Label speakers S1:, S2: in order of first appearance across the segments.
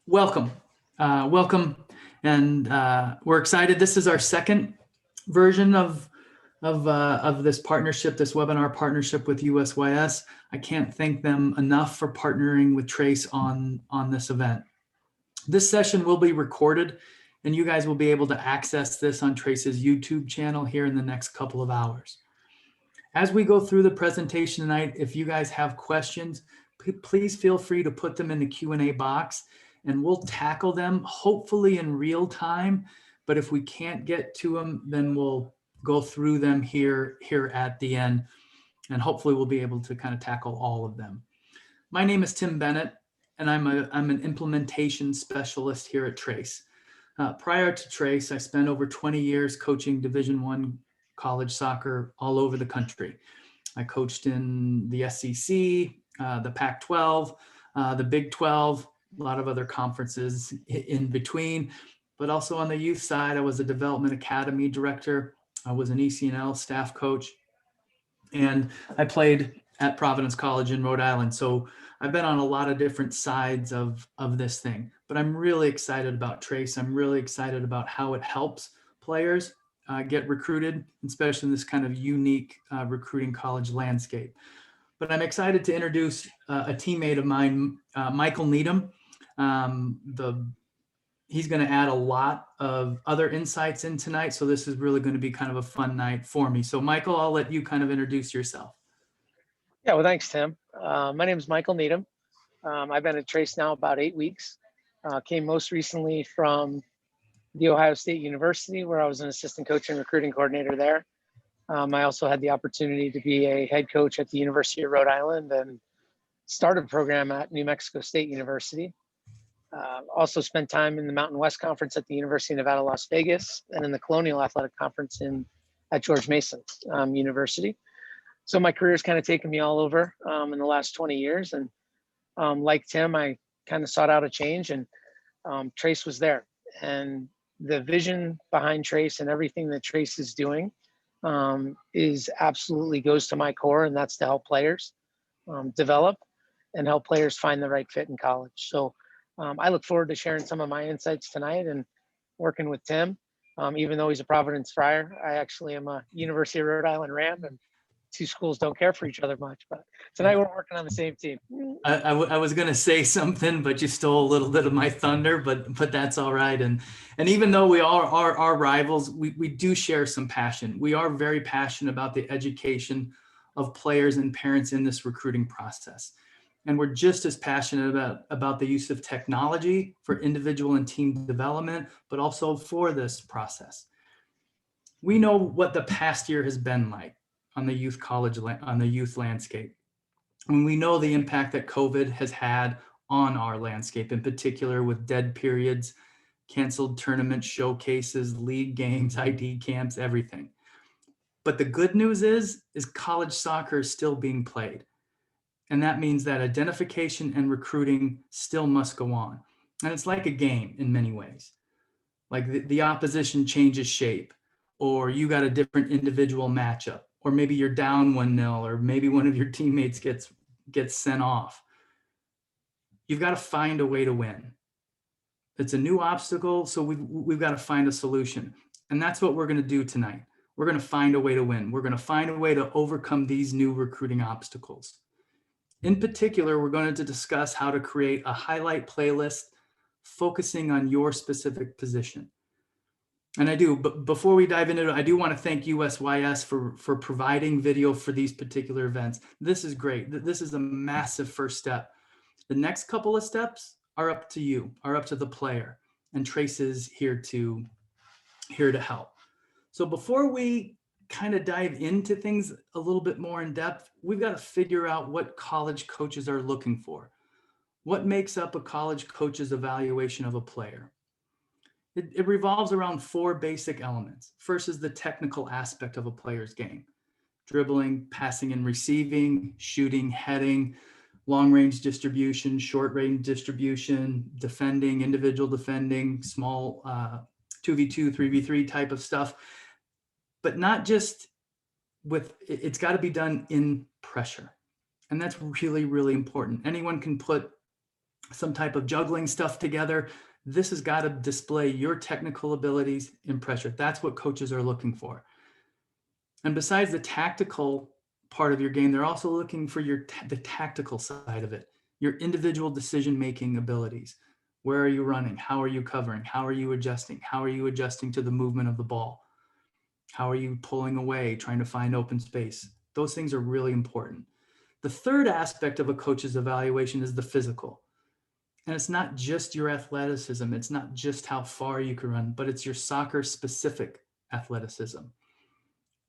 S1: Welcome, welcome, and we're excited. This is our second version of this partnership, this webinar partnership with USYS. I can't thank them enough for partnering with Trace on this event. This session will be recorded, and you guys will be able to access this on Trace's YouTube channel here in the next couple of hours. As we go through the presentation tonight, if you guys have questions, please feel free to put them in the Q&A box, and we'll tackle them hopefully in real time. But if we can't get to them, then we'll go through them here at the end, and hopefully we'll be able to kind of tackle all of them. My name is Tim Bennett, and I'm an implementation specialist here at Trace. Prior to Trace, I spent over 20 years coaching Division I college soccer all over the country. I coached in the SEC, the Pac-12, the Big 12, a lot of other conferences in between, but also on the youth side, I was a development academy director. I was an ECNL staff coach, and I played at Providence College in Rhode Island. So I've been on a lot of different sides of this thing, but I'm really excited about Trace. I'm really excited about how it helps players get recruited, especially in this kind of unique recruiting college landscape. But I'm excited to introduce a teammate of mine, Michael Needham. He's going to add a lot of other insights in tonight. So this is really going to be kind of a fun night for me. So Michael, I'll let you kind of introduce yourself.
S2: Yeah, well, thanks, Tim. My name is Michael Needham. I've been at Trace now about 8 weeks. Came most recently from The Ohio State University, where I was an assistant coach and recruiting coordinator there. I also had the opportunity to be a head coach at the University of Rhode Island and started a program at New Mexico State University. Also spent time in the Mountain West Conference at the University of Nevada, Las Vegas, and in the Colonial Athletic Conference at George Mason University. So my career's kind of taken me all over in the last 20 years. And like Tim, I kind of sought out a change, and Trace was there. And the vision behind Trace and everything that Trace is doing is absolutely goes to my core, and that's to help players develop and help players find the right fit in college. So I look forward to sharing some of my insights tonight and working with Tim. Even though he's a Providence Friar, I actually am a University of Rhode Island Ram, and two schools don't care for each other much, but tonight we're working on the same team.
S1: I was going to say something, but you stole a little bit of my thunder, but that's all right. And even though we are our rivals, we do share some passion. We are very passionate about the education of players and parents in this recruiting process. And we're just as passionate about the use of technology for individual and team development, but also for this process. We know what the past year has been like on the youth landscape. And we know the impact that COVID has had on our landscape, in particular with dead periods, canceled tournaments, showcases, league games, ID camps, everything. But the good news is college soccer is still being played. And that means that identification and recruiting still must go on. And it's like a game in many ways. Like the opposition changes shape, or you got a different individual matchup, or maybe you're down 1-0, or maybe one of your teammates gets sent off. You've got to find a way to win. It's a new obstacle, so we've got to find a solution. And that's what we're going to do tonight. We're going to find a way to win. We're going to find a way to overcome these new recruiting obstacles. In particular, we're going to discuss how to create a highlight playlist focusing on your specific position. And but before we dive into it, I do want to thank USYS for providing video for these particular events. This is great. This is a massive first step. The next couple of steps are up to you, are up to the player, and Trace is here to help. So before we kind of dive into things a little bit more in depth, we've got to figure out what college coaches are looking for. What makes up a college coach's evaluation of a player? It revolves around 4 basic elements. First is the technical aspect of a player's game: dribbling, passing and receiving, shooting, heading, long-range distribution, short-range distribution, defending, individual defending, small 2v2, 3v3 type of stuff. But not just it's got to be done in pressure. And that's really, really important. Anyone can put some type of juggling stuff together. This has got to display your technical abilities and pressure. That's what coaches are looking for. And besides the tactical part of your game, they're also looking for the tactical side of it, your individual decision-making abilities. Where are you running? How are you covering? How are you adjusting? How are you adjusting to the movement of the ball? How are you pulling away, trying to find open space? Those things are really important. The third aspect of a coach's evaluation is the physical. And it's not just your athleticism. It's not just how far you can run, but it's your soccer specific athleticism.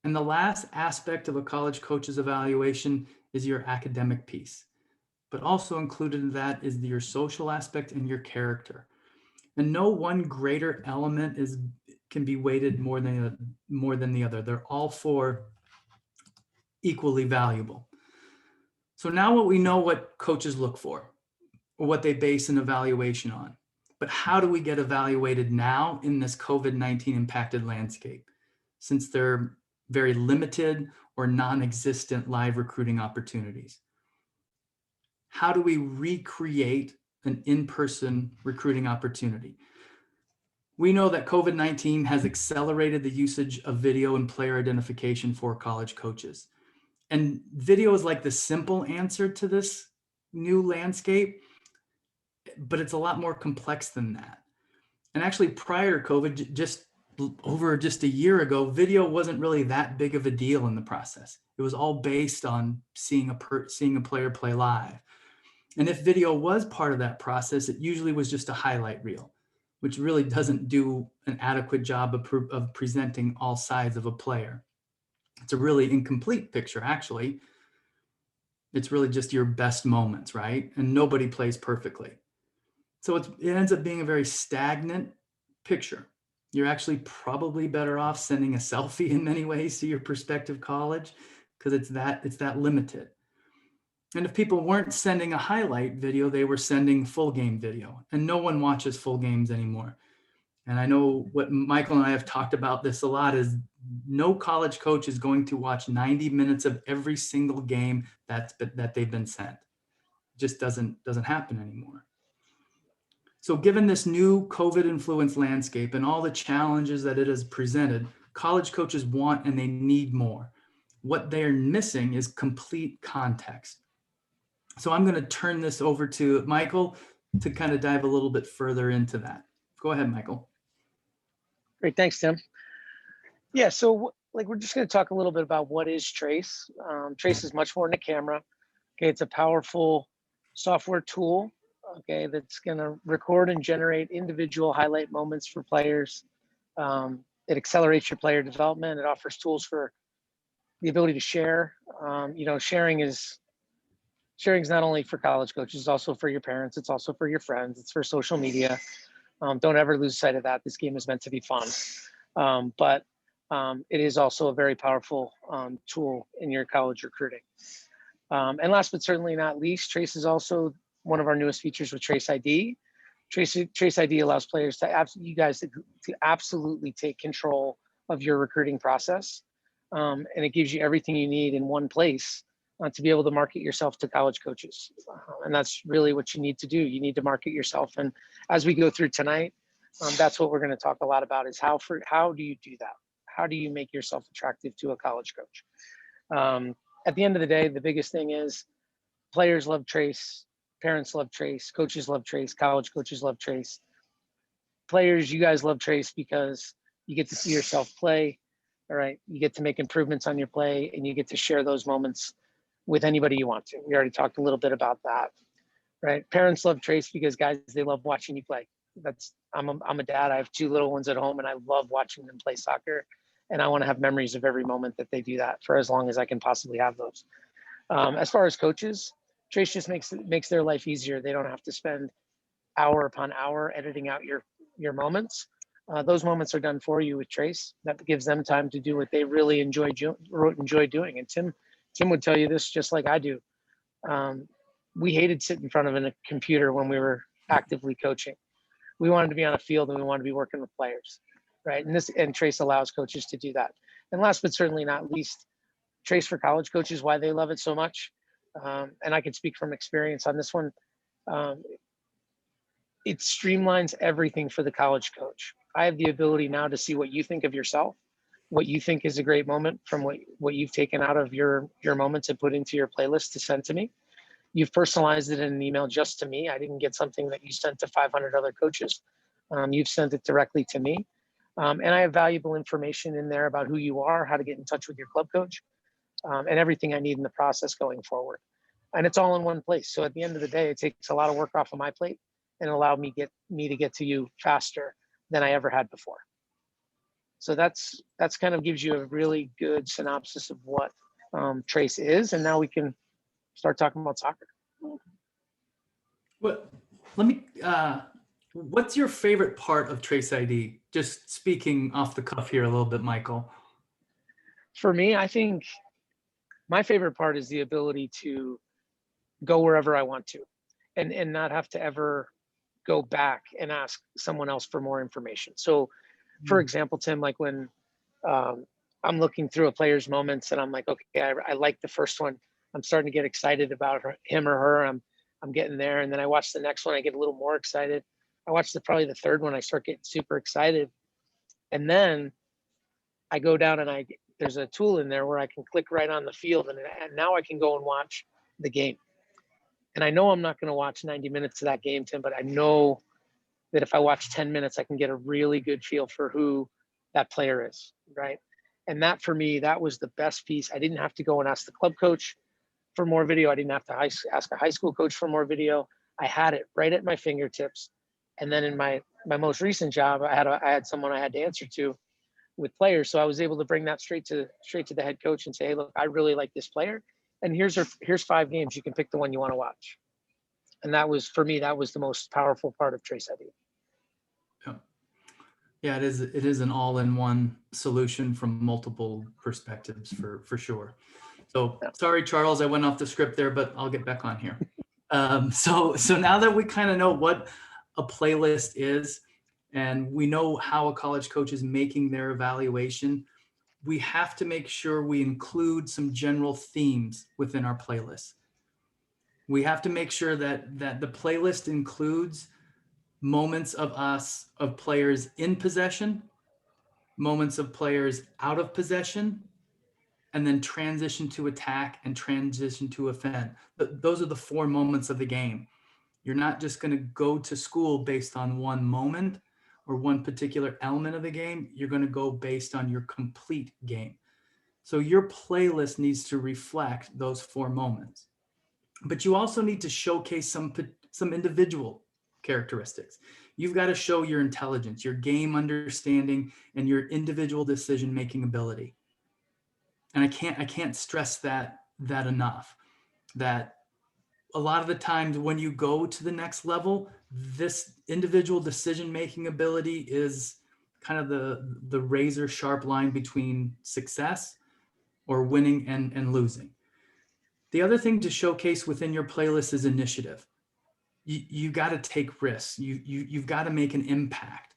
S1: And the last aspect of a college coach's evaluation is your academic piece. But also included in that is your social aspect and your character. And no one greater element can be weighted more than the other. They're all four equally valuable. So now what we know what coaches look for, or what they base an evaluation on. But how do we get evaluated now in this COVID-19 impacted landscape, since there are very limited or non-existent live recruiting opportunities? How do we recreate an in-person recruiting opportunity? We know that COVID-19 has accelerated the usage of video and player identification for college coaches. And video is like the simple answer to this new landscape, but it's a lot more complex than that. And actually, prior to COVID, just a year ago, video wasn't really that big of a deal in the process. It was all based on seeing a player play live. And if video was part of that process, it usually was just a highlight reel, which really doesn't do an adequate job of presenting all sides of a player. It's a really incomplete picture, actually. It's really just your best moments, right? And nobody plays perfectly. So it ends up being a very stagnant picture. You're actually probably better off sending a selfie in many ways to your prospective college, because it's that limited. And if people weren't sending a highlight video, they were sending full game video, and no one watches full games anymore. And I know what Michael and I have talked about this a lot is no college coach is going to watch 90 minutes of every single game that they've been sent. It just doesn't happen anymore. So given this new COVID-influenced landscape and all the challenges that it has presented, college coaches want and they need more. What they're missing is complete context. So I'm going to turn this over to Michael to kind of dive a little bit further into that. Go ahead, Michael.
S2: Great, thanks, Tim. Yeah, so we're just going to talk a little bit about what is Trace. Trace is much more than a camera. Okay, it's a powerful software tool. Okay, that's going to record and generate individual highlight moments for players. It accelerates your player development. It offers tools for the ability to share. Sharing is not only for college coaches, it's also for your parents. It's also for your friends. It's for social media. Don't ever lose sight of that. This game is meant to be fun. But it is also a very powerful tool in your college recruiting. And last but certainly not least, Trace is also one of our newest features with Trace ID. Trace ID allows players to absolutely take control of your recruiting process. And it gives you everything you need in one place to be able to market yourself to college coaches. And that's really what you need to do. You need to market yourself. And as we go through tonight, that's what we're going to talk a lot about is how do you do that? How do you make yourself attractive to a college coach? At the end of the day, the biggest thing is players love Trace, parents love Trace, coaches love Trace, college coaches love Trace. Players, you guys love Trace because you get to see yourself play, all right? You get to make improvements on your play and you get to share those moments with anybody you want to. We already talked a little bit about that, right? Parents love Trace because guys, they love watching you play. I'm a dad, I have 2 little ones at home and I love watching them play soccer. And I want to have memories of every moment that they do that for as long as I can possibly have those. As far as coaches, Trace just makes their life easier. They don't have to spend hour upon hour editing out your moments. Those moments are done for you with Trace. That gives them time to do what they really enjoy doing. And Tim would tell you this just like I do. We hated sitting in front of a computer when we were actively coaching. We wanted to be on a field and we wanted to be working with players, right? And Trace allows coaches to do that. And last but certainly not least, Trace for college coaches, why they love it so much. And I can speak from experience on this one. it streamlines everything for the college coach. I have the ability now to see what you think of yourself, what you think is a great moment from what you've taken out of your moments and put into your playlist to send to me. You've personalized it in an email just to me. I didn't get something that you sent to 500 other coaches. You've sent it directly to me. And I have valuable information in there about who you are, how to get in touch with your club coach, and everything I need in the process going forward. And it's all in one place. So at the end of the day, it takes a lot of work off of my plate and allowed me to get to you faster than I ever had before. So that's kind of gives you a really good synopsis of what Trace is. And now we can start talking about soccer.
S1: Well, let me, what's your favorite part of Trace ID? Just speaking off the cuff here a little bit, Michael.
S2: For me, I think my favorite part is the ability to go wherever I want to and not have to ever go back and ask someone else for more information. So for example, Tim, like when I'm looking through a player's moments and I'm like, okay, I like the first one. I'm starting to get excited about him or her. I'm getting there. And then I watch the next one, I get a little more excited. I watch probably the third one, I start getting super excited. And then I go down and there's a tool in there where I can click right on the field and now I can go and watch the game. And I know I'm not going to watch 90 minutes of that game, Tim, but I know that if I watch 10 minutes, I can get a really good feel for who that player is, right? And that for me, that was the best piece. I didn't have to go and ask the club coach for more video. I didn't have to ask a high school coach for more video. I had it right at my fingertips. And then in my most recent job, I had someone I had to answer to with players. So I was able to bring that straight to the head coach and say, hey, look, I really like this player. And here's 5 games. You can pick the one you want to watch. And that was, for me, that was the most powerful part of Trace ID.
S1: Yeah, it is an all-in-one solution from multiple perspectives for sure. So sorry, Charles, I went off the script there, but I'll get back on here. So now that we kind of know what a playlist is, and we know how a college coach is making their evaluation, we have to make sure we include some general themes within our playlist. We have to make sure that the playlist includes moments of players in possession, moments of players out of possession, and then transition to attack and transition to offend. Those are the 4 moments of the game. You're not just going to go to school based on one moment or one particular element of the game. You're going to go based on your complete game. So your playlist needs to reflect those 4 moments. But you also need to showcase some individual characteristics. You've got to show your intelligence, your game understanding, and your individual decision-making ability. And I can't stress that enough, that a lot of the times when you go to the next level, this individual decision-making ability is kind of the razor sharp line between success or winning and losing. The other thing to showcase within your playlist is initiative. You got to take risks. You've got to make an impact.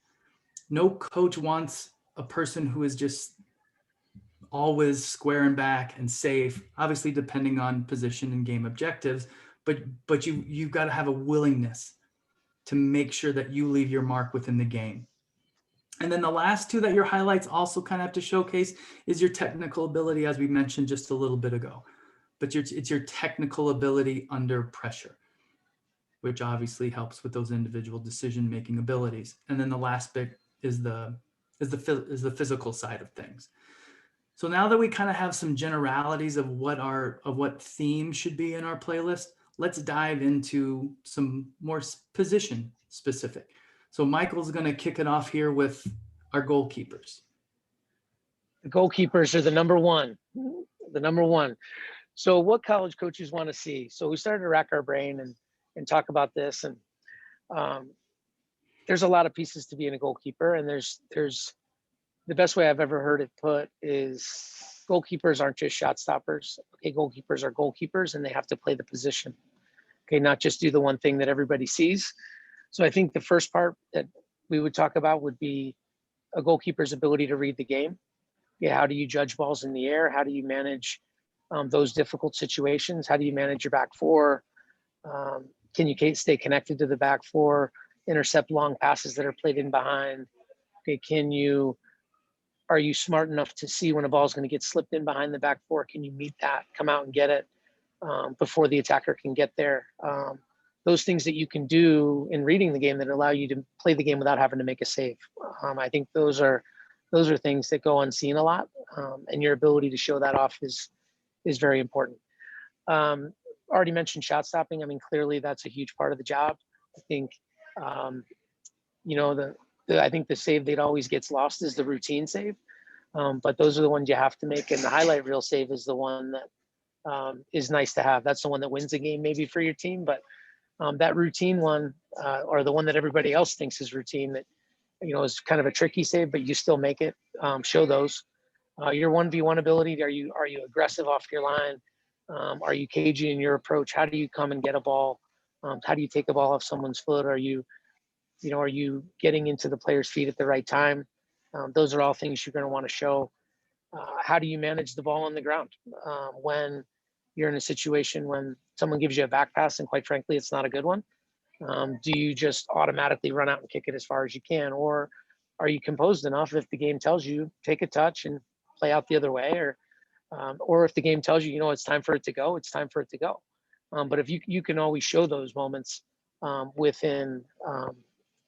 S1: No coach wants a person who is just always squaring back and safe, obviously depending on position and game objectives, but you've got to have a willingness to make sure that you leave your mark within the game. And then the last 2 that your highlights also kind of have to showcase is your technical ability, as we mentioned just a little bit ago. But it's your technical ability under pressure, which obviously helps with those individual decision-making abilities. And then the last bit is the physical side of things. So now that we kind of have some generalities of what themes should be in our playlist, let's dive into some more position specific. So Michael's going to kick it off here with our goalkeepers.
S2: The goalkeepers are the number one. So what college coaches want to see? So we started to rack our brain and talk about this. And there's a lot of pieces to being a goalkeeper. And there's the best way I've ever heard it put is goalkeepers aren't just shot stoppers. Okay, goalkeepers are goalkeepers and they have to play the position. Okay, not just do the one thing that everybody sees. So I think the first part that we would talk about would be a goalkeeper's ability to read the game. Yeah, how do you judge balls in the air? How do you manage those difficult situations? How do you manage your back 4? Can you stay connected to the back 4 intercept long passes that are played in behind? Okay, are you smart enough to see when a ball is going to get slipped in behind the back four? Can you meet that, come out and get it before the attacker can get there? Those things that you can do in reading the game that allow you to play the game without having to make a save. I think those are things that go unseen a lot, and your ability to show that off is very important. Already mentioned shot stopping. I mean, clearly that's a huge part of the job. I think, I think the save that always gets lost is the routine save. But those are the ones you have to make. And the highlight reel save is the one that is nice to have. That's the one that wins the game maybe for your team. But that routine one, or the one that everybody else thinks is routine, that, is kind of a tricky save, but you still make it. Show those. Your 1v1 ability, are you aggressive off your line? Are you cagey in your approach? How do you come and get a ball? How do you take a ball off someone's foot? Are you getting into the player's feet at the right time? Those are all things you're going to want to show. How do you manage the ball on the ground when you're in a situation when someone gives you a back pass and quite frankly, it's not a good one? Do you just automatically run out and kick it as far as you can? Or are you composed enough if the game tells you take a touch and play out the other way? Or if the game tells you, it's time for it to go, it's time for it to go. But if you can always show those moments within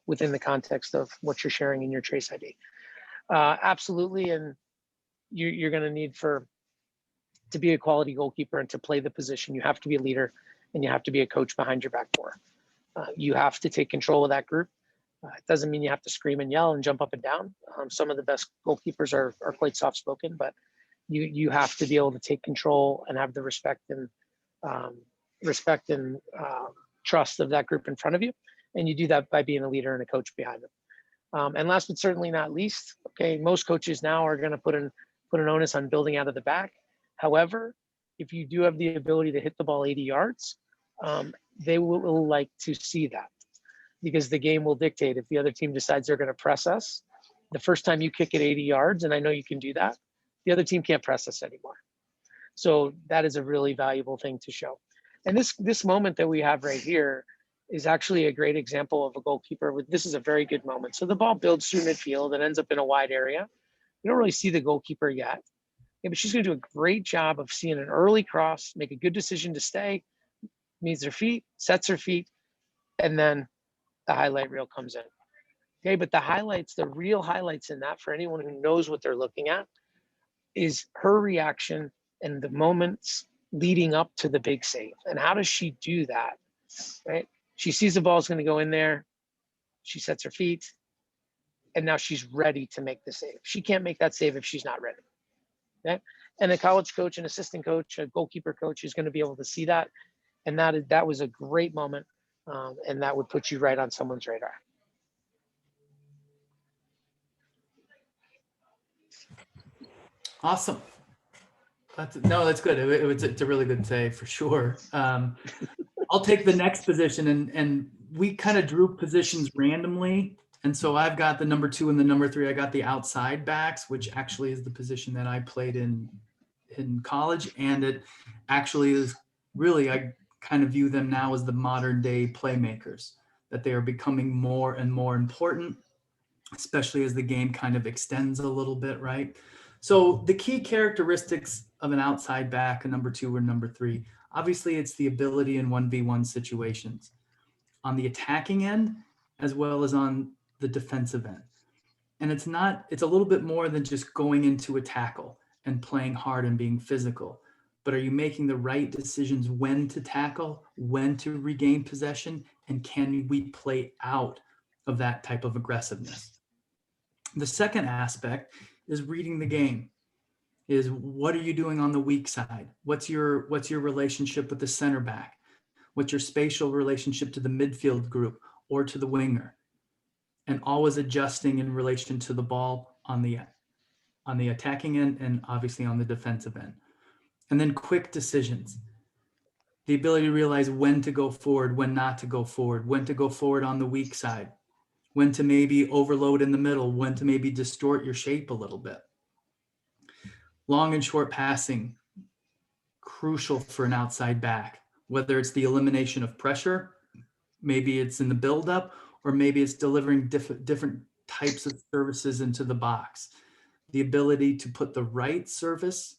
S2: the context of what you're sharing in your Trace ID. Absolutely. And you're going to need to be a quality goalkeeper and to play the position, you have to be a leader and you have to be a coach behind your back four. You have to take control of that group. It doesn't mean you have to scream and yell and jump up and down. Some of the best goalkeepers are quite soft-spoken, but you have to be able to take control and have the respect and trust of that group in front of you. And you do that by being a leader and a coach behind them. And last but certainly not least, okay, most coaches now are going to put an onus on building out of the back. However, if you do have the ability to hit the ball 80 yards, they will like to see that, because the game will dictate. If the other team decides they're going to press us, the first time you kick it 80 yards, and I know you can do that, the other team can't press us anymore. So that is a really valuable thing to show. And this moment that we have right here is actually a great example of a goalkeeper. This is a very good moment. So the ball builds through midfield and ends up in a wide area. You don't really see the goalkeeper yet. Yeah, but she's going to do a great job of seeing an early cross, make a good decision to stay, meets her feet, sets her feet, and then the highlight reel comes in. Okay, but the real highlights in that, for anyone who knows what they're looking at, is her reaction and the moments leading up to the big save. And how does she do that, right? She sees the ball's going to go in there. She sets her feet, and now she's ready to make the save. She can't make that save if she's not ready. Okay? And a college coach, an assistant coach, a goalkeeper coach is going to be able to see that. And that was a great moment. And that would put you right on someone's radar.
S1: Awesome. That's good. It's a really good save for sure. I'll take the next position, and we kind of drew positions randomly. And so I've got the number 2 and the number 3. I got the outside backs, which actually is the position that I played in college. And it actually is really, I kind of view them now as the modern day playmakers, that they are becoming more and more important, especially as the game kind of extends a little bit, right? So the key characteristics of an outside back, a number 2 or number 3, obviously it's the ability in 1v1 situations on the attacking end, as well as on the defensive end. And it's a little bit more than just going into a tackle and playing hard and being physical, but are you making the right decisions when to tackle, when to regain possession, and can we play out of that type of aggressiveness? The second aspect is reading the game. Is what are you doing on the weak side? What's your relationship with the center back? What's your spatial relationship to the midfield group or to the winger? And always adjusting in relation to the ball on the attacking end and obviously on the defensive end. And then quick decisions. The ability to realize when to go forward, when not to go forward, when to go forward on the weak side, when to maybe overload in the middle, when to maybe distort your shape a little bit. Long and short passing, crucial for an outside back, whether it's the elimination of pressure, maybe it's in the buildup, or maybe it's delivering different types of services into the box. The ability to put the right service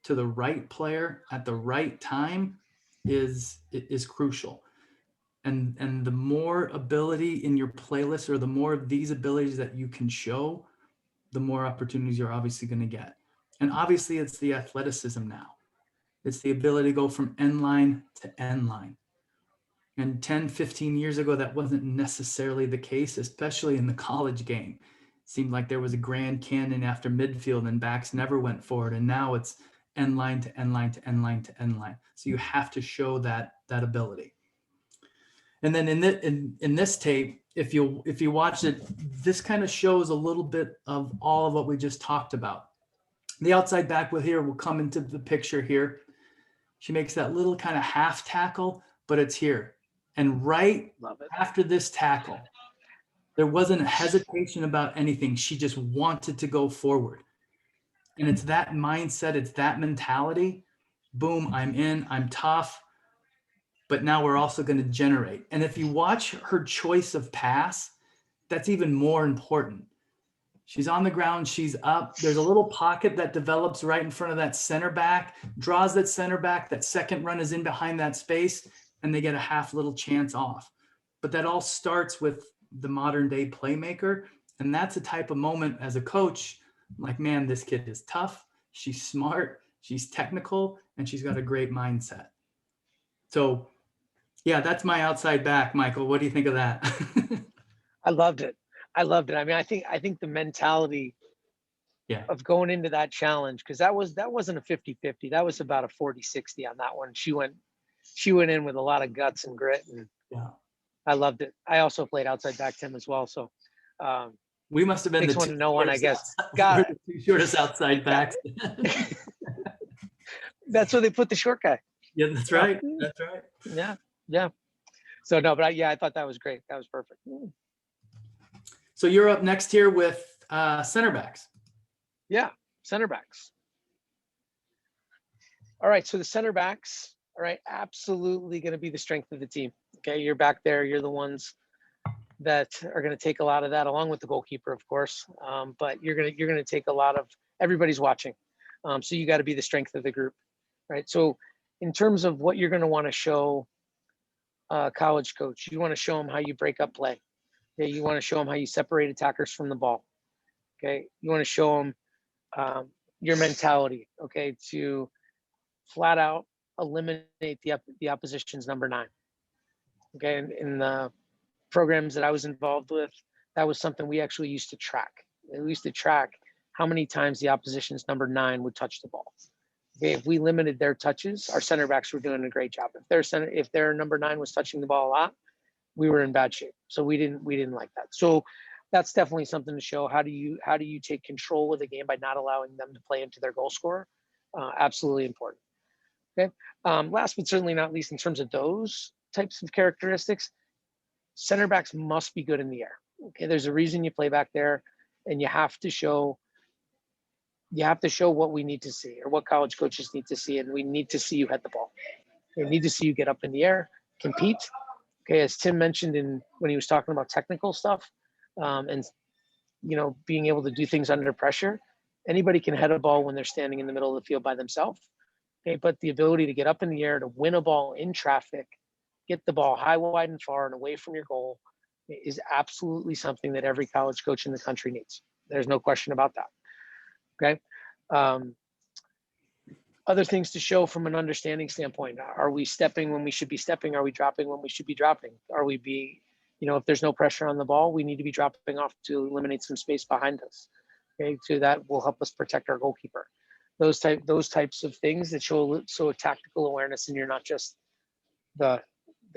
S1: to the right player at the right time is crucial. And the more ability in your playlist, or the more of these abilities that you can show, the more opportunities you're obviously going to get. And obviously it's the athleticism now. It's the ability to go from end line to end line. And 10, 15 years ago, that wasn't necessarily the case, especially in the college game. It seemed like there was a grand canyon after midfield and backs never went forward. And now it's end line to end line to end line to end line. So you have to show that ability. And then in this tape, if you watch it, this kind of shows a little bit of all of what we just talked about. The outside back will come into the picture here. She makes that little kind of half tackle, but it's here. And right after this tackle, there wasn't a hesitation about anything. She just wanted to go forward. And it's that mindset, it's that mentality. Boom, I'm in, I'm tough. But now we're also going to generate. And if you watch her choice of pass, that's even more important. She's on the ground, she's up. There's a little pocket that develops right in front of that center back, draws that center back, that second run is in behind that space, and they get a half little chance off. But that all starts with the modern day playmaker. And that's a type of moment as a coach, like, man, this kid is tough. She's smart, she's technical, and she's got a great mindset. So yeah, that's my outside back, Michael. What do you think of that?
S2: I loved it. I mean, I think the mentality of going into that challenge, because that wasn't a 50-50. That was about a 40-60 on that one. She went in with a lot of guts and grit, and I loved it. I also played outside back, Tim, as well. So
S1: we must have been the
S2: 2 to 1, I guess.
S1: Got it. The 2 shortest outside backs.
S2: That's where they put the short guy.
S1: Yeah, that's right. That's right.
S2: Yeah. So no, but I thought that was great. That was perfect.
S1: So you're up next here with Centerbacks.
S2: Yeah, Centerbacks. All right, so the Centerbacks, all right, absolutely going to be the strength of the team. Okay, you're back there. You're the ones that are going to take a lot of that, along with the goalkeeper, of course. But you're gonna take a lot of, everybody's watching. So you got to be the strength of the group, right? So in terms of what you're going to want to show college coach, you want to show them how you break up play. Okay, you want to show them how you separate attackers from the ball. Okay, you want to show them your mentality. Okay, to flat out eliminate the opposition's number 9. Okay, in the programs that I was involved with, that was something we actually used to track. We used to track how many times the opposition's number 9 would touch the ball. Okay, if we limited their touches, our center backs were doing a great job. If their number 9 was touching the ball a lot, we were in bad shape. So we didn't like that. So that's definitely something to show. How do you take control of the game by not allowing them to play into their goal scorer? Absolutely important. Okay. Last but certainly not least, in terms of those types of characteristics, center backs must be good in the air. Okay, there's a reason you play back there, and you have to show what we need to see, or what college coaches need to see, and we need to see you hit the ball. We need to see you get up in the air, compete. Okay, as Tim mentioned when he was talking about technical stuff, and being able to do things under pressure. Anybody can head a ball when they're standing in the middle of the field by themselves. Okay, but the ability to get up in the air, to win a ball in traffic, get the ball high, wide, and far and away from your goal is absolutely something that every college coach in the country needs. There's no question about that. Okay. Other things to show from an understanding standpoint: are we stepping when we should be stepping? Are we dropping when we should be dropping? If there's no pressure on the ball, we need to be dropping off to eliminate some space behind us. Okay, so that will help us protect our goalkeeper. Those types of things that show a tactical awareness, and you're not just the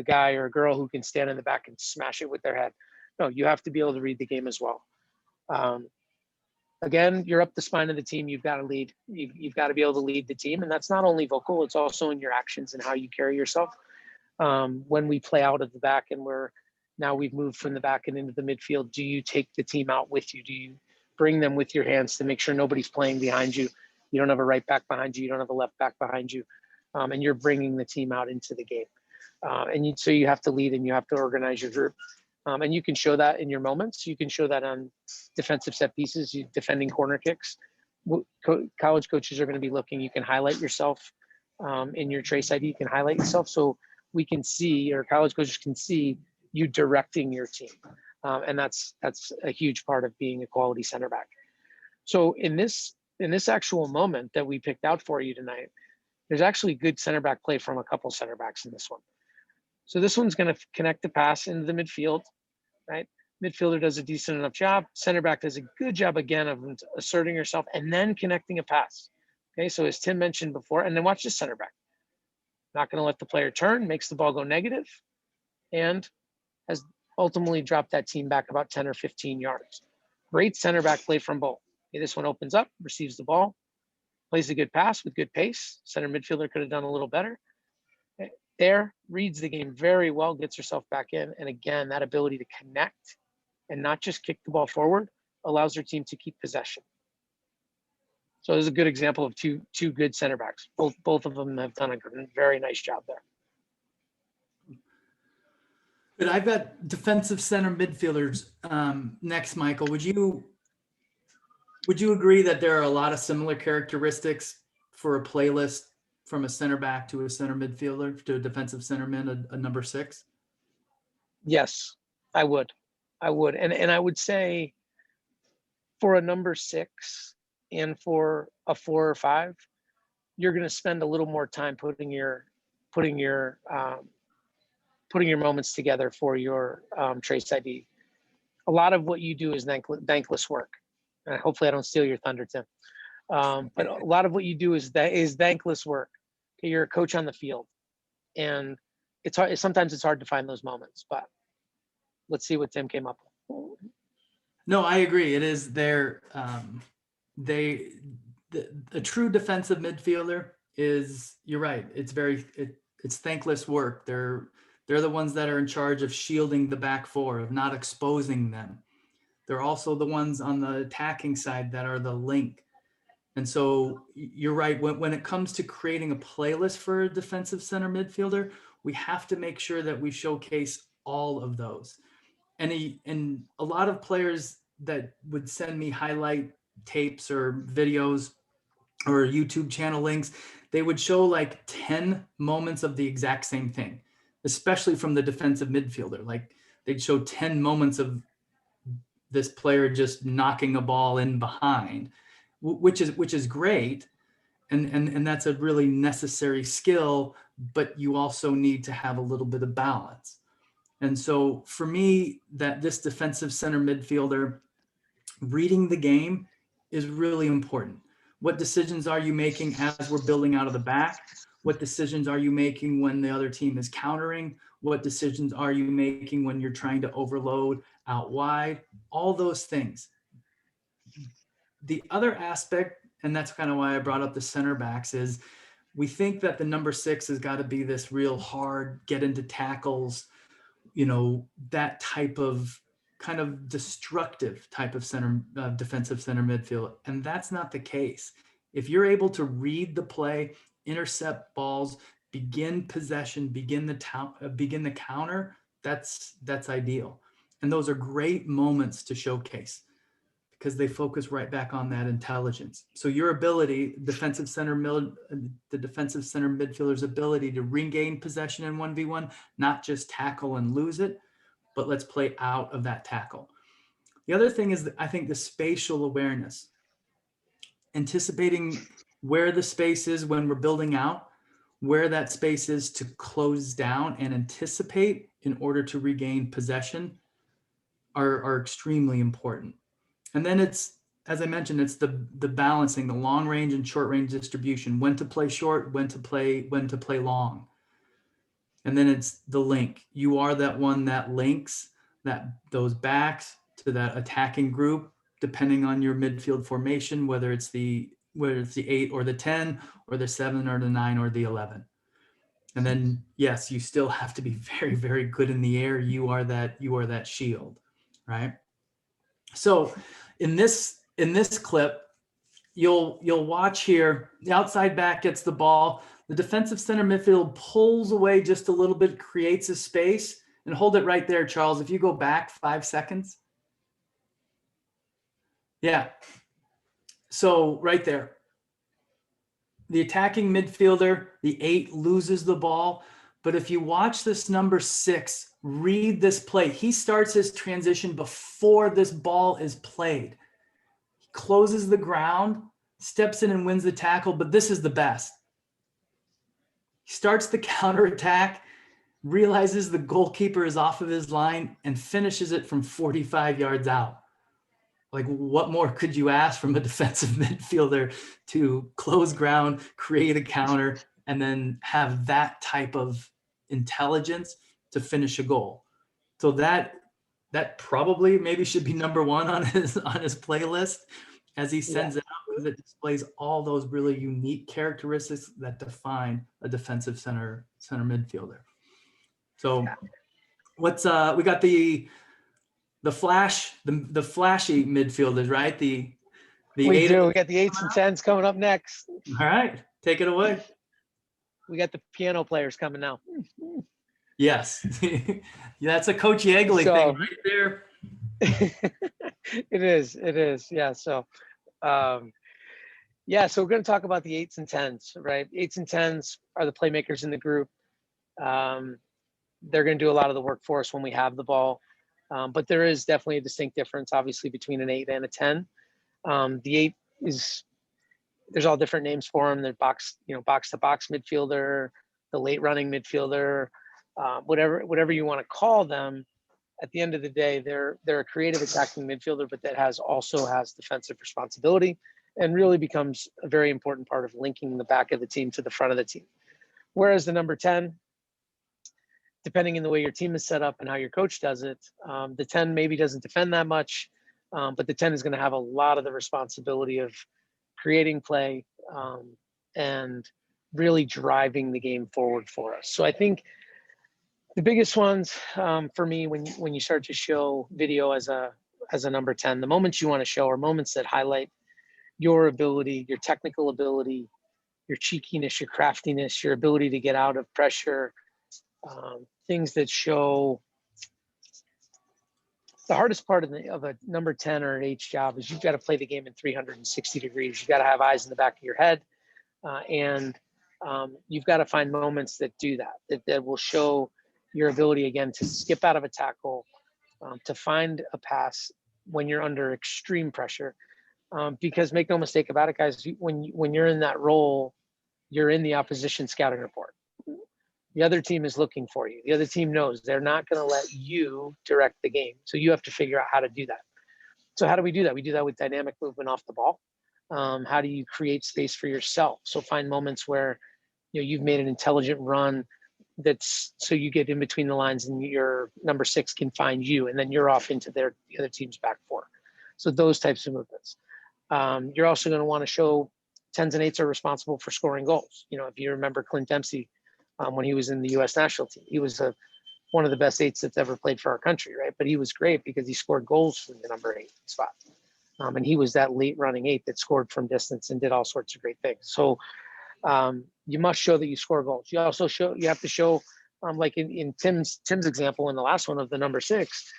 S2: guy or girl who can stand in the back and smash it with their head. No, you have to be able to read the game as well. Again, you're up the spine of the team. You've got to lead. You've got to be able to lead the team, and that's not only vocal; it's also in your actions and how you carry yourself. When we play out of the back, and we've moved from the back and into the midfield, do you take the team out with you? Do you bring them with your hands to make sure nobody's playing behind you? You don't have a right back behind you. You don't have a left back behind you, and you're bringing the team out into the game. So you have to lead, and you have to organize your group. And you can show that in your moments. You can show that on defensive set pieces, defending corner kicks. College coaches are going to be looking. You can highlight yourself in your Trace ID. You can highlight yourself so we can see, or college coaches can see you directing your team. And that's a huge part of being a quality center back. So in this actual moment that we picked out for you tonight, there's actually good center back play from a couple center backs in this one. So this one's going to connect the pass into the midfield, right? Midfielder does a decent enough job. Center back does a good job again of asserting herself and then connecting a pass. Okay, so as Tim mentioned before, and then watch this center back. Not going to let the player turn, makes the ball go negative, and has ultimately dropped that team back about 10 or 15 yards. Great center back play from both. Okay, this one opens up, receives the ball, plays a good pass with good pace. Center midfielder could have done a little better. There, reads the game very well, gets herself back in. And again, that ability to connect and not just kick the ball forward allows her team to keep possession. So this is a good example of two good center backs. Both of them have done a very nice job there.
S1: But I've got defensive center midfielders next, Michael. Would you agree that there are a lot of similar characteristics for a playlist from a center back to a center midfielder to a defensive center mid, a number 6?
S2: Yes, I would. And I would say for a number 6 and for a 4 or 5, you're going to spend a little more time putting your moments together for your Trace ID. A lot of what you do is thankless work. And hopefully I don't steal your thunder, Tim. But a lot of what you do is thankless work. Okay, you're a coach on the field, and it's hard. Sometimes it's hard to find those moments. But let's see what Tim came up with.
S1: No, I agree. It is a true defensive midfielder is, you're right. It's it's thankless work. They're the ones that are in charge of shielding the back four, of not exposing them. They're also the ones on the attacking side that are the link. And so you're right. When it comes to creating a playlist for a defensive center midfielder, we have to make sure that we showcase all of those. And a lot of players that would send me highlight tapes or videos or YouTube channel links, they would show like 10 moments of the exact same thing, especially from the defensive midfielder. Like they'd show 10 moments of this player just knocking a ball in behind, which is great. And that's a really necessary skill, but you also need to have a little bit of balance. And so for me, that this defensive center midfielder, reading the game is really important. What decisions are you making as we're building out of the back? What decisions are you making when the other team is countering? What decisions are you making when you're trying to overload out wide? All those things. The other aspect, and that's kind of why I brought up the center backs, is we think that the number 6 has got to be this real hard, get into tackles, that type of kind of destructive type of center, defensive center midfield. And that's not the case. If you're able to read the play, intercept balls, begin possession, begin the counter, that's ideal. And those are great moments to showcase because they focus right back on that intelligence. So your ability, the defensive center midfielder's ability to regain possession in 1v1, not just tackle and lose it, but let's play out of that tackle. The other thing is that I think the spatial awareness, anticipating where the space is when we're building out, where that space is to close down and anticipate in order to regain possession are extremely important. And then it's, as I mentioned, it's the balancing, the long range and short range distribution, when to play short, when to play long. And then it's the link. You are that one that links those backs to that attacking group, depending on your midfield formation, whether it's the 8 or the 10 or the 7 or the 9 or the 11. And then, yes, you still have to be very, very good in the air. You are that shield, right? So in this clip, you'll watch here, the outside back gets the ball. The defensive center midfield pulls away just a little bit, creates a space, And hold it right there, Charles. If you go back 5 seconds. Yeah. So right there. The attacking midfielder, the 8, loses the ball. But if you watch this number 6, read this play. He starts his transition before this ball is played. He closes the ground, steps in and wins the tackle, but this is the best. He starts the counterattack, realizes the goalkeeper is off of his line, and finishes it from 45 yards out. Like, what more could you ask from a defensive midfielder to close ground, create a counter, and then have that type of intelligence to finish a goal? So that probably maybe should be number 1 on his playlist as he sends it out, because it displays all those really unique characteristics that define a defensive center midfielder. So what's we got the flashy midfielders, right?
S2: We do. We got the 8s and 10s coming up next.
S1: All right, take it away.
S2: We got the piano players coming now.
S1: Yes. Yeah, that's a Coach Yeagley thing right there.
S2: It is. Yeah. So, so we're going to talk about the 8s and 10s, right? 8s and 10s are the playmakers in the group. They're going to do a lot of the work for us when we have the ball. But there is definitely a distinct difference, obviously, between an 8 and a 10. The 8 there's all different names for them. They're box to box midfielder, the late running midfielder, whatever you want to call them. At the end of the day, they're a creative attacking midfielder, but that also has defensive responsibility, and really becomes a very important part of linking the back of the team to the front of the team. Whereas the number 10, depending on the way your team is set up and how your coach does it, the 10 maybe doesn't defend that much, but the 10 is going to have a lot of the responsibility of creating play and really driving the game forward for us. So I think the biggest ones for me, when you start to show video as a number 10, the moments you want to show are moments that highlight your ability, your technical ability, your cheekiness, your craftiness, your ability to get out of pressure, things that show. The hardest part of a number 10 or an 8 job is you've got to play the game in 360 degrees. You've got to have eyes in the back of your head, and you've got to find moments that do that will show your ability, again, to skip out of a tackle, to find a pass when you're under extreme pressure. Because make no mistake about it, guys, when you're in that role, you're in the opposition scouting report. The other team is looking for you. The other team knows they're not going to let you direct the game. So you have to figure out how to do that. So how do we do that? We do that with dynamic movement off the ball. How do you create space for yourself? So find moments where you've made an intelligent run so you get in between the lines and your number 6 can find you, and then you're off into the other team's back 4. So those types of movements. You're also going to want to show 10s and 8s are responsible for scoring goals. If you remember Clint Dempsey, when he was in the U.S. national team, he was one of the best 8s that's ever played for our country, right? But he was great because he scored goals from the number 8 spot. And he was that late running 8 that scored from distance and did all sorts of great things. So you must show that you score goals. You also you have to show, like in Tim's example in the last one of the number 6,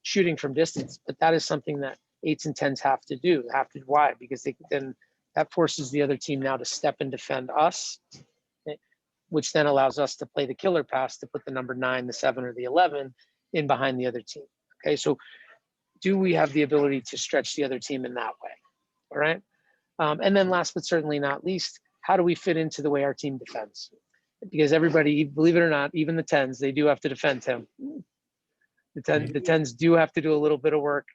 S2: shooting from distance. But that is something that 8s and 10s have to do. Why? Because then that forces the other team now to step and defend us, which then allows us to play the killer pass to put the number 9, the 7, or the 11 in behind the other team. Okay, so do we have the ability to stretch the other team in that way? All right. And then last but certainly not least, how do we fit into the way our team defends? Because everybody, believe it or not, even the 10s, they do have to defend him. The 10s do have to do a little bit of work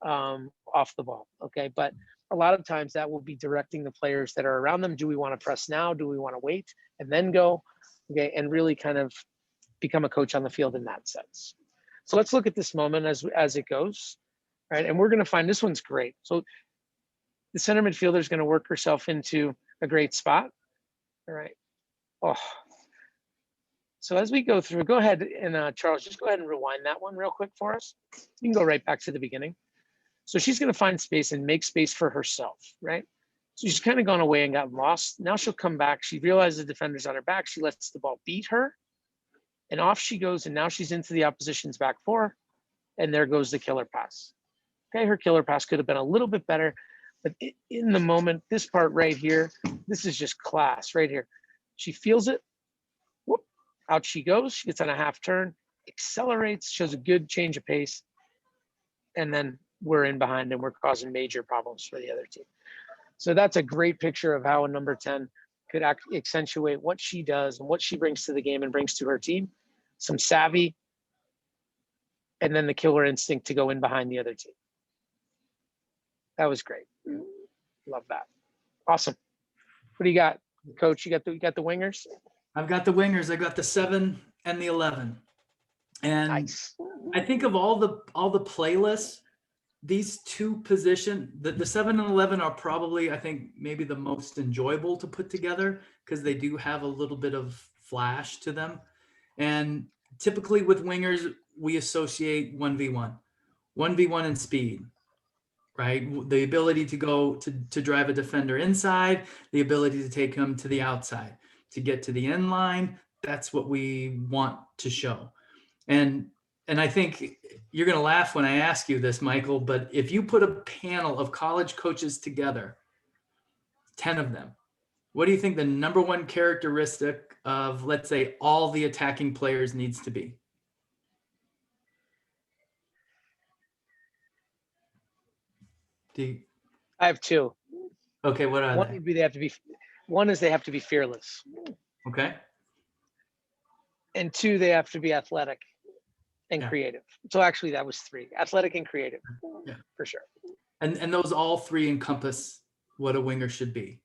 S2: off the ball. Okay, but a lot of times that will be directing the players that are around them. Do we want to press now? Do we want to wait and then go? Okay, and really kind of become a coach on the field in that sense. So let's look at this moment as it goes, right? And we're going to find this one's great. So the center midfielder is going to work herself into a great spot. All right. Oh. So as we go through, go ahead and Charles, just go ahead and rewind that one real quick for us. You can go right back to the beginning. So she's going to find space and make space for herself, right? So she's kind of gone away and got lost. Now she'll come back. She realizes the defender's on her back. She lets the ball beat her. and off she goes, and now she's into the opposition's back four, and there goes the killer pass. Okay, her killer pass could have been a little bit better, but in the moment, this part right here, this is just class right here. She feels it, whoop, out she goes, she gets on a half turn, accelerates, shows a good change of pace, and then we're in behind and we're causing major problems for the other team. So that's a great picture of how a number 10 could accentuate what she does and what she brings to the game and brings to her team. Some savvy, and then the killer instinct to go in behind the other team. That was great. Love that. Awesome. What do you got, Coach? You got the wingers?
S1: I've got the wingers. I got the 7 and the 11. And
S2: Nice.
S1: I think of all the playlists, these two position, the 7 and 11 are probably, I think, maybe the most enjoyable to put together because they do have a little bit of flash to them. And typically with wingers, we associate 1v1 in speed, right? The ability to go to drive a defender inside, the ability to take him to the outside, to get to the end line. That's what we want to show. And I think you're going to laugh when I ask you this, Michael, but if you put a panel of college coaches together, 10 of them, what do you think the number one characteristic of, let's say, all the attacking players needs to be?
S2: I have two.
S1: Okay, what are
S2: One
S1: they?
S2: would be they have to be fearless.
S1: Okay.
S2: And 2, they have to be athletic and
S1: Yeah.
S2: creative. So actually that was 3. Athletic and creative.
S1: Yeah.
S2: For sure.
S1: And those all three encompass what a winger should be.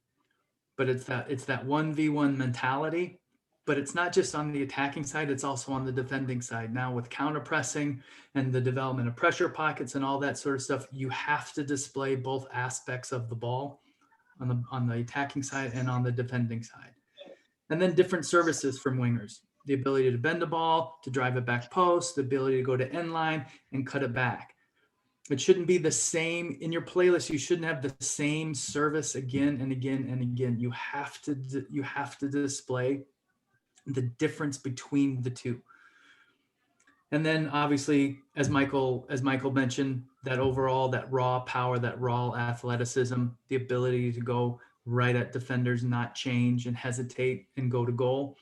S1: But it's that 1v1 mentality, but it's not just on the attacking side, it's also on the defending side. Now with counter pressing and the development of pressure pockets and all that sort of stuff, you have to display both aspects of the ball on the attacking side and on the defending side. And then different services from wingers, the ability to bend the ball, to drive it back post, the ability to go to end line and cut it back. It shouldn't be the same in your playlist. You shouldn't have the same service again and again and again. You have to display the difference between the two. And then obviously, as Michael mentioned, that overall, that raw power, that raw athleticism, the ability to go right at defenders, not change and hesitate and go to goal.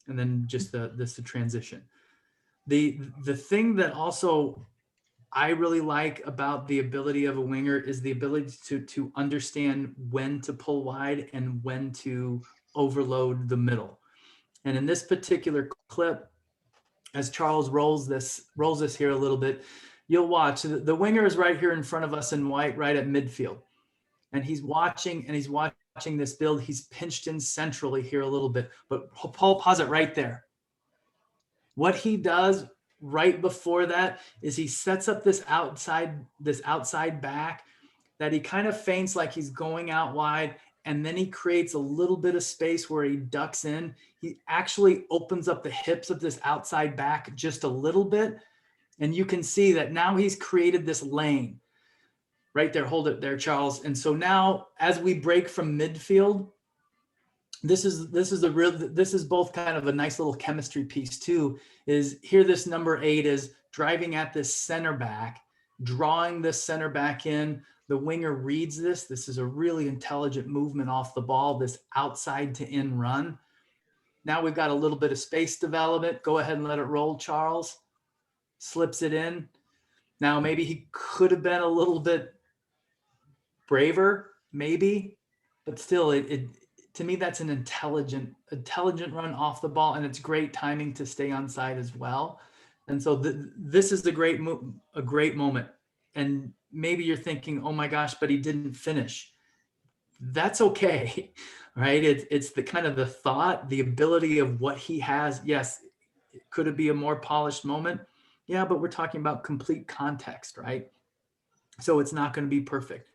S1: And then just the transition. The thing that also I really like about the ability of a winger is the ability to understand when to pull wide and when to overload the middle. And in this particular clip, as Charles rolls this here a little bit, you'll watch the winger is right here in front of us in white, right at midfield. And he's watching this build. He's pinched in centrally here a little bit, but Paul, pause it right there. What he does right before that is he sets up this outside back that he kind of feints like he's going out wide, and then he creates a little bit of space where he ducks in. He actually opens up the hips of this outside back just a little bit, and you can see that now he's created this lane right there. Hold it there, Charles. And so now as we break from midfield, this is both kind of a nice little chemistry piece too, is here this number 8 is driving at this center back, drawing this center back in. The winger reads this. This is a really intelligent movement off the ball, this outside to in run. Now we've got a little bit of space development. Go ahead and let it roll, Charles. Slips it in. Now maybe he could have been a little bit braver, maybe, but still to me, that's an intelligent run off the ball, and it's great timing to stay on side as well. And so this is a great moment. And maybe you're thinking, oh my gosh, but he didn't finish. That's okay, right? It's the kind of the thought, the ability of what he has. Yes, could it be a more polished moment? Yeah, but we're talking about complete context, right? So it's not going to be perfect.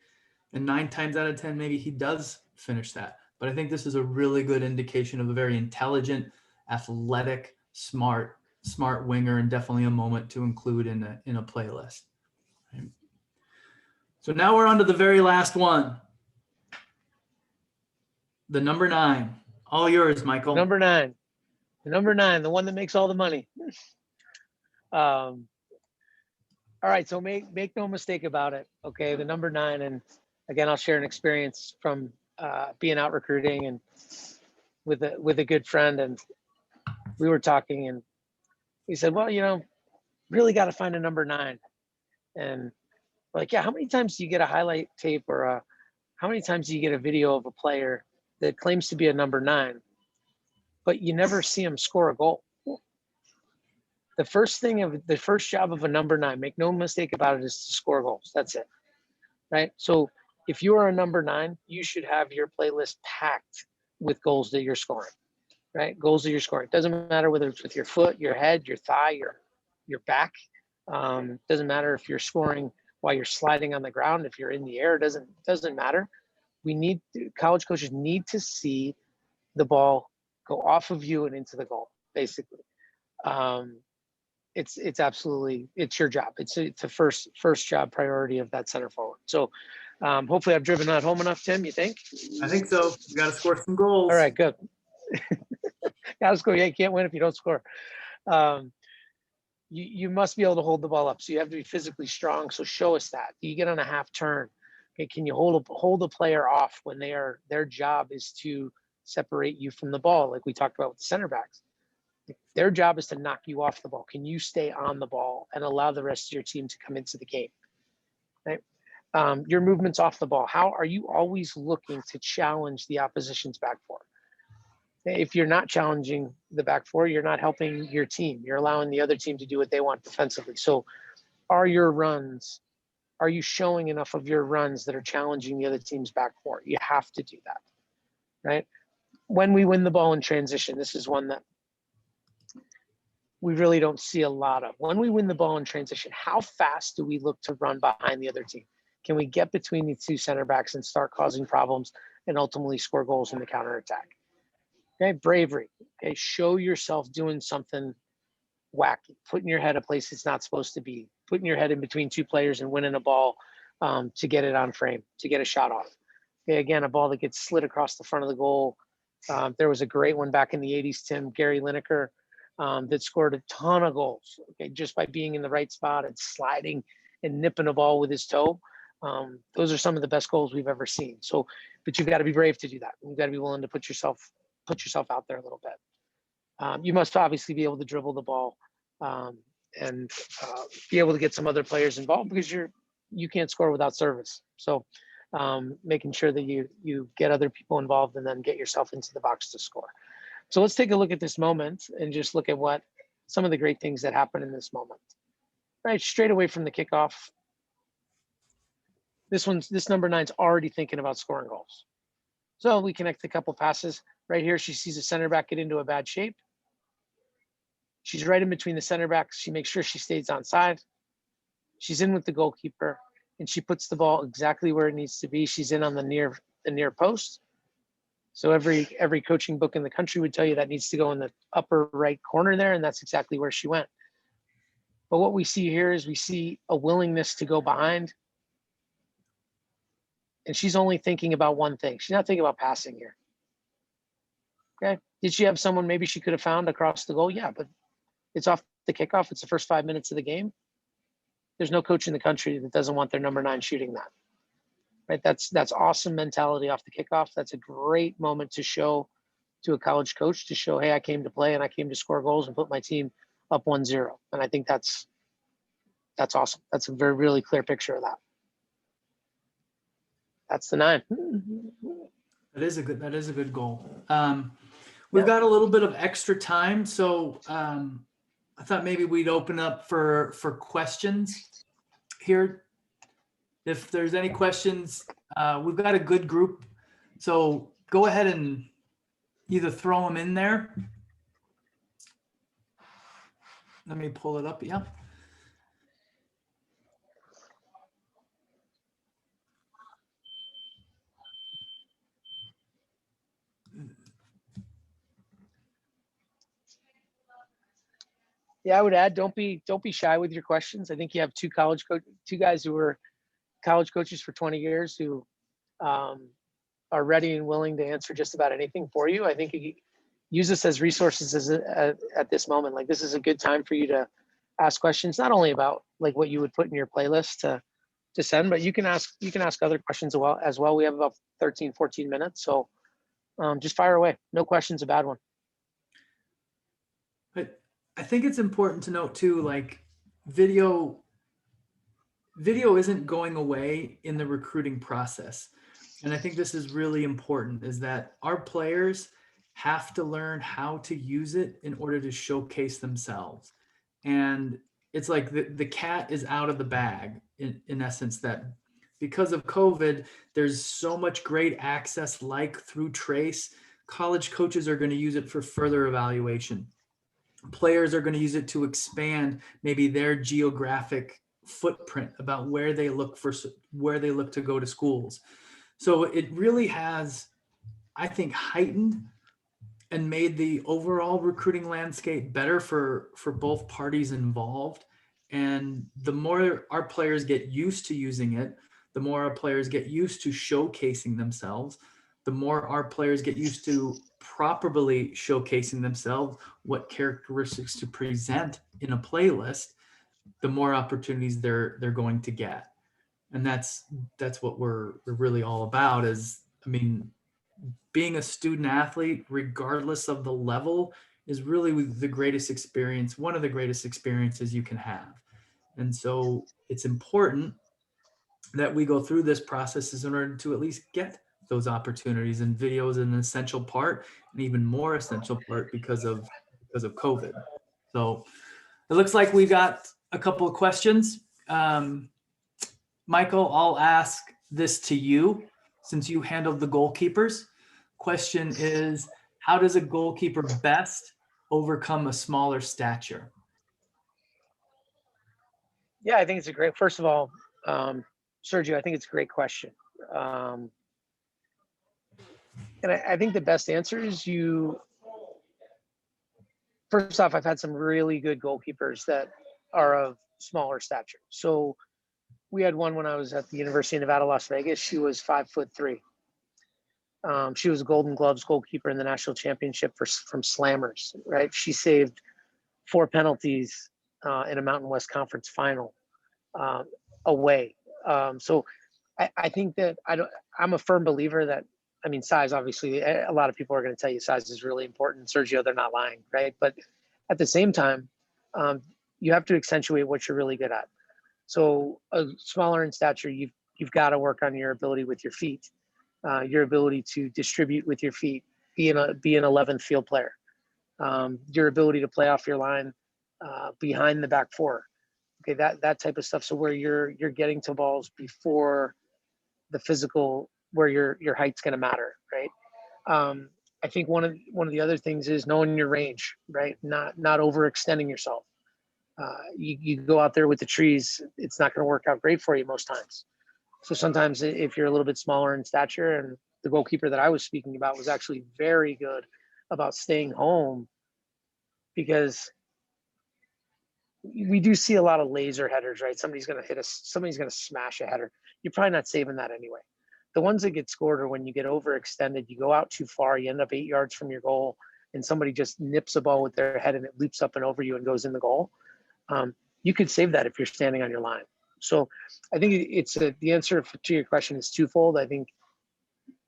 S1: And 9 times out of 10, maybe he does finish that. But I think this is a really good indication of a very intelligent, athletic, smart winger, and definitely a moment to include in a playlist. Right? So now we're on to the very last one. The number 9. All yours, Michael.
S2: Number 9. Number 9, the one that makes all the money. All right, so make no mistake about it. Okay, the number 9, and again, I'll share an experience from being out recruiting and with a good friend, and we were talking, and he said, "Well, really got to find a number 9." And we're like, "Yeah, how many times do you get a highlight tape or how many times do you get a video of a player that claims to be a number 9, but you never see him score a goal?" The first job of a number 9, make no mistake about it, is to score goals. That's it, right? So if you are a number 9, you should have your playlist packed with goals that you're scoring, right? Goals that you're scoring. It doesn't matter whether it's with your foot, your head, your thigh, your back. Doesn't matter if you're scoring while you're sliding on the ground, if you're in the air. Doesn't matter. College coaches need to see the ball go off of you and into the goal, basically. It's absolutely, it's your job. It's a first job priority of that center forward. So hopefully I've driven that home enough, Tim, you think?
S1: I think so. You got to score some goals.
S2: All right, good. Got to score. Yeah, you can't win if you don't score. You must be able to hold the ball up. So you have to be physically strong. So show us that. You get on a half turn. Okay, can you hold a player off when their job is to separate you from the ball, like we talked about with the Centerbacks? Their job is to knock you off the ball. Can you stay on the ball and allow the rest of your team to come into the game? Right? Your movements off the ball. How are you always looking to challenge the opposition's back four? If you're not challenging the back four, you're not helping your team. You're allowing the other team to do what they want defensively. So are you showing enough of your runs that are challenging the other team's back four? You have to do that, right? When we win the ball in transition, this is one that we really don't see a lot of. When we win the ball in transition, how fast do we look to run behind the other team? Can we get between the two center backs and start causing problems and ultimately score goals in the counterattack? Okay, bravery. Okay, show yourself doing something wacky, putting your head a place it's not supposed to be, putting your head in between two players and winning a ball to get it on frame, to get a shot off. Okay, again, a ball that gets slid across the front of the goal. There was a great one back in the 80s, Tim, Gary Lineker, that scored a ton of goals, okay, just by being in the right spot and sliding and nipping a ball with his toe. Those are some of the best goals we've ever seen. So, but you've got to be brave to do that. You've got to be willing to put yourself out there a little bit. You must obviously be able to dribble the ball and be able to get some other players involved, because you can't score without service. So making sure that you get other people involved and then get yourself into the box to score. So let's take a look at this moment and just look at what some of the great things that happen in this moment. Right, straight away from the kickoff. This number 9's already thinking about scoring goals. So we connect a couple passes. Right here, she sees a center back get into a bad shape. She's right in between the center backs. She makes sure she stays on side. She's in with the goalkeeper, and she puts the ball exactly where it needs to be. She's in on the near post. So every coaching book in the country would tell you that needs to go in the upper right corner there, and that's exactly where she went. But what we see here is we see a willingness to go behind, and she's only thinking about one thing. She's not thinking about passing here. Okay. Did she have someone maybe she could have found across the goal? Yeah, but it's off the kickoff. It's the first 5 minutes of the game. There's no coach in the country that doesn't want their number 9 shooting that. Right? That's awesome mentality off the kickoff. That's a great moment to show to a college coach, to show, hey, I came to play and I came to score goals and put my team up 1-0. And I think that's awesome. That's a really clear picture of that. That's the 9.
S1: That is a good goal. We've got a little bit of extra time, so I thought maybe we'd open up for questions here. If there's any questions, we've got a good group, so go ahead and either throw them in there. Let me pull it up. Yeah.
S2: Yeah, I would add, don't be shy with your questions. I think you have two guys who were college coaches for 20 years who are ready and willing to answer just about anything for you. I think use this as resources at this moment. Like, this is a good time for you to ask questions, not only about like what you would put in your playlist to send, but you can ask other questions as well. We have about 13, 14 minutes. So just fire away. No question's a bad one.
S1: But I think it's important to note too, like video isn't going away in the recruiting process. And I think this is really important, is that our players have to learn how to use it in order to showcase themselves. And it's like the cat is out of the bag in essence, that because of COVID, there's so much great access, like through Trace. College coaches are going to use it for further evaluation. Players are going to use it to expand maybe their geographic footprint about where they look to go to schools. So it really has, I think, heightened and made the overall recruiting landscape better for both parties involved. And the more our players get used to using it, the more our players get used to showcasing themselves, the more our players get used to properly showcasing themselves, what characteristics to present in a playlist, the more opportunities they're going to get. And that's what we're really all about. Is, I mean, being a student athlete, regardless of the level, is really the greatest experience, one of the greatest experiences you can have. And so it's important that we go through this process in order to at least get those opportunities, and video is an essential part, and even more essential part because of COVID. So it looks like we got a couple of questions. Michael, I'll ask this to you since you handled the goalkeepers. Question is, how does a goalkeeper best overcome a smaller stature?
S2: Yeah, I think it's a great, first of all, Sergio, I think it's a great question. And I think the best answer is first off, I've had some really good goalkeepers that are of smaller stature. So we had one when I was at the University of Nevada, Las Vegas. She was 5'3". She was a Golden Gloves goalkeeper in the national championship from Slammers, right? She saved 4 penalties in a Mountain West Conference final away. So I think that I'm a firm believer that, I mean, size, obviously, a lot of people are going to tell you size is really important. Sergio, they're not lying, right? But at the same time, you have to accentuate what you're really good at. So smaller in stature, you've got to work on your ability with your feet, your ability to distribute with your feet, be an 11th field player, your ability to play off your line behind the back four. Okay, that type of stuff. So where you're getting to balls before the physical, where your height's going to matter, right? I think one of the other things is knowing your range, right? Not overextending yourself. You go out there with the trees, it's not going to work out great for you most times. So sometimes if you're a little bit smaller in stature, and the goalkeeper that I was speaking about was actually very good about staying home, because we do see a lot of laser headers, right? Somebody's going to smash a header. You're probably not saving that anyway. The ones that get scored are when you get overextended, you go out too far, you end up 8 yards from your goal, and somebody just nips a ball with their head and it leaps up and over you and goes in the goal. You could save that if you're standing on your line. So I think the answer to your question is twofold. I think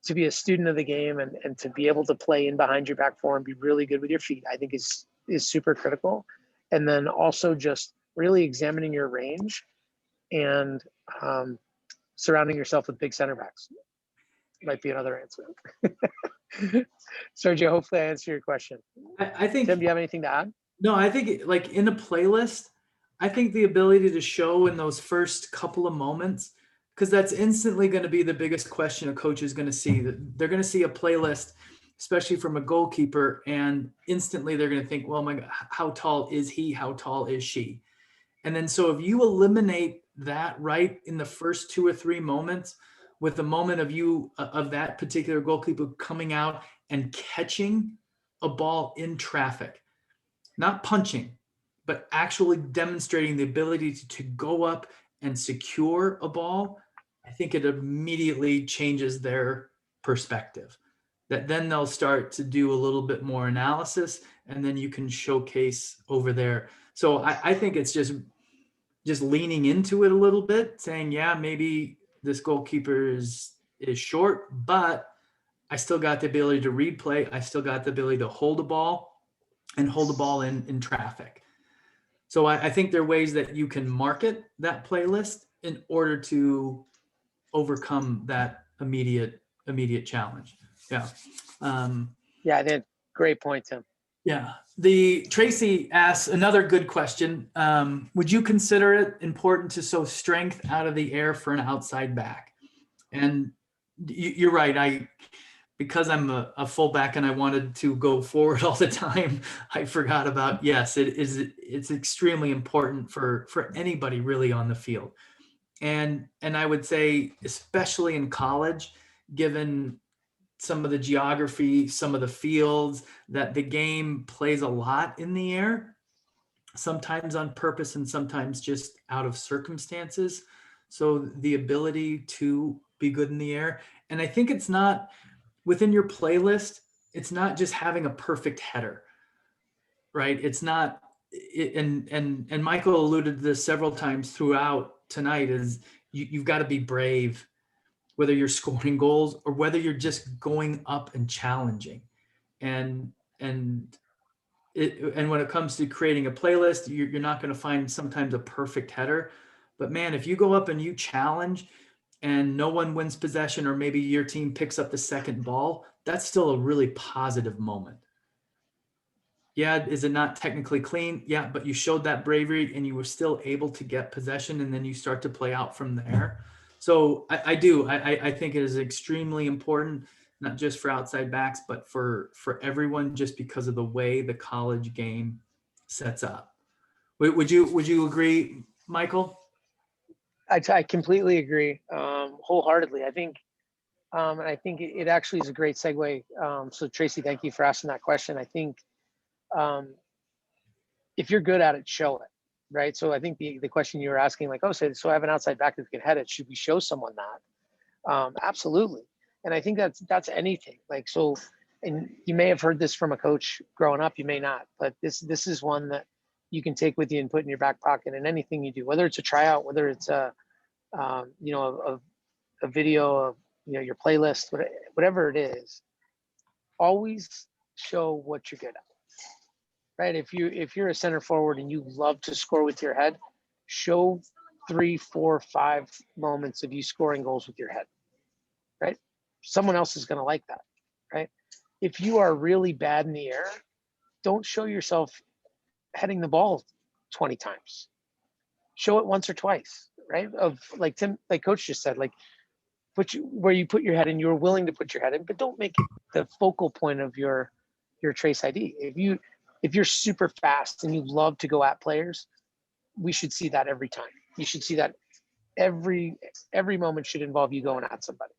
S2: to be a student of the game and to be able to play in behind your back four and be really good with your feet, I think is super critical. And then also just really examining your range and surrounding yourself with big center backs might be another answer. Sergio, hopefully I answered your question.
S1: I think,
S2: Tim, do you have anything to add?
S1: No, I think like in a playlist, I think the ability to show in those first couple of moments, because that's instantly going to be the biggest question a coach is going to see. They're going to see a playlist, especially from a goalkeeper, and instantly they're going to think, well, my God, how tall is he? How tall is she? And then so if you eliminate that right in the first 2 or 3 moments, with the moment of that particular goalkeeper coming out and catching a ball in traffic, not punching, but actually demonstrating the ability to go up and secure a ball, I think it immediately changes their perspective. that then they'll start to do a little bit more analysis, and then you can showcase over there. So I think it's just leaning into it a little bit, saying, yeah, maybe this goalkeeper is short, but I still got the ability to read play. I still got the ability to hold the ball and hold the ball in traffic. So I think there are ways that you can market that playlist in order to overcome that immediate challenge. Yeah.
S2: Yeah, I think great point, Tim.
S1: Yeah. The Tracy asks another good question. Would you consider it important to show strength out of the air for an outside back? And you're right. Because I'm a fullback and I wanted to go forward all the time, I forgot about, yes, it's extremely important for anybody really on the field. And I would say, especially in college, given some of the geography, some of the fields, that the game plays a lot in the air, sometimes on purpose and sometimes just out of circumstances. So the ability to be good in the air. And I think it's not within your playlist, it's not just having a perfect header, right? It's not, and Michael alluded to this several times throughout tonight, is you've got to be brave, whether you're scoring goals or whether you're just going up and challenging. And when it comes to creating a playlist, you're not going to find sometimes a perfect header, but man, if you go up and you challenge and no one wins possession, or maybe your team picks up the second ball, that's still a really positive moment. Yeah, is it not technically clean? Yeah, but you showed that bravery and you were still able to get possession, and then you start to play out from there. So I think it is extremely important, not just for outside backs, but for everyone, just because of the way the college game sets up. Would you agree, Michael?
S2: I completely agree, wholeheartedly. I think, and I think it actually is a great segue. So Tracy, thank you for asking that question. I think if you're good at it, show it, right? So I think the question you were asking, like, oh, so I have an outside back that can head it. Should we show someone that? Absolutely. And I think that's anything. Like, so, and you may have heard this from a coach growing up, you may not, but this is one that you can take with you and put in your back pocket in anything you do, whether it's a tryout, whether it's a video of, your playlist, whatever it is. Always show what you're good at, right? If you're a center forward and you love to score with your head, show 3, 4, 5 moments of you scoring goals with your head, right? Someone else is going to like that, right? If you are really bad in the air, don't show yourself heading the ball 20 times. Show it once or twice, right? Of, like Tim, like Coach just said, like, where you put your head in, you're willing to put your head in, but don't make it the focal point of your Trace ID. If you're super fast and you love to go at players, we should see that every time. You should see that every moment should involve you going at somebody,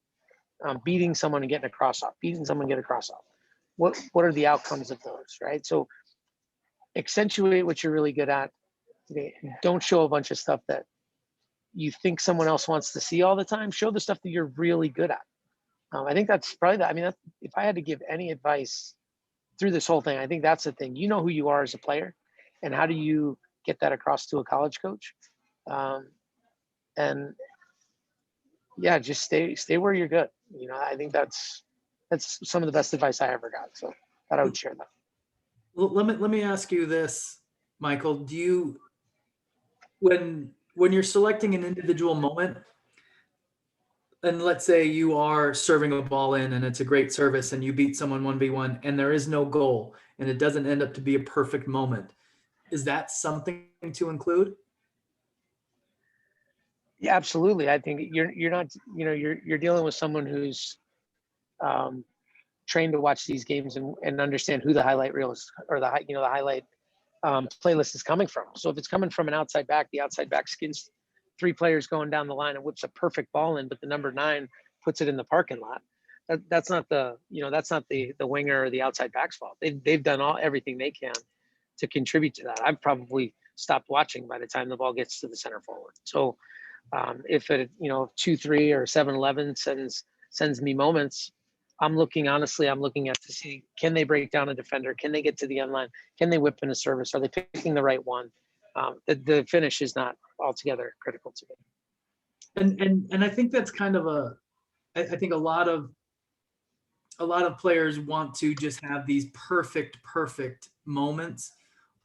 S2: beating someone and getting a cross off, beating someone, get a cross off. What are the outcomes of those, right? So accentuate what you're really good at. Don't show a bunch of stuff that you think someone else wants to see all the time. Show the stuff that you're really good at. I think that's probably that. I mean, if I had to give any advice through this whole thing, I think that's the thing. You know who you are as a player, and how do you get that across to a college coach? And yeah, just stay where you're good. I think that's some of the best advice I ever got. So thought I would share that.
S1: Well, let me ask you this, Michael. Do you, when you're selecting an individual moment, and let's say you are serving a ball in and it's a great service and you beat someone 1v1 and there is no goal and it doesn't end up to be a perfect moment, is that something to include?
S2: Yeah, absolutely. I think you're not, you're dealing with someone who's trained to watch these games and understand who the highlight reel is, or the highlight playlist is coming from. So if it's coming from an outside back, the outside back skins 3 players going down the line and whips a perfect ball in, but the number 9 puts it in the parking lot. That's not the winger or the outside back's fault. They've done everything they can to contribute to that. I've probably stopped watching by the time the ball gets to the center forward. So if it 2-3 or 7-11 sends me moments, I'm looking at to see, can they break down a defender? Can they get to the end line? Can they whip in a service? Are they picking the right one? The finish is not altogether critical to me.
S1: And I think that's kind of I think a lot of players want to just have these perfect moments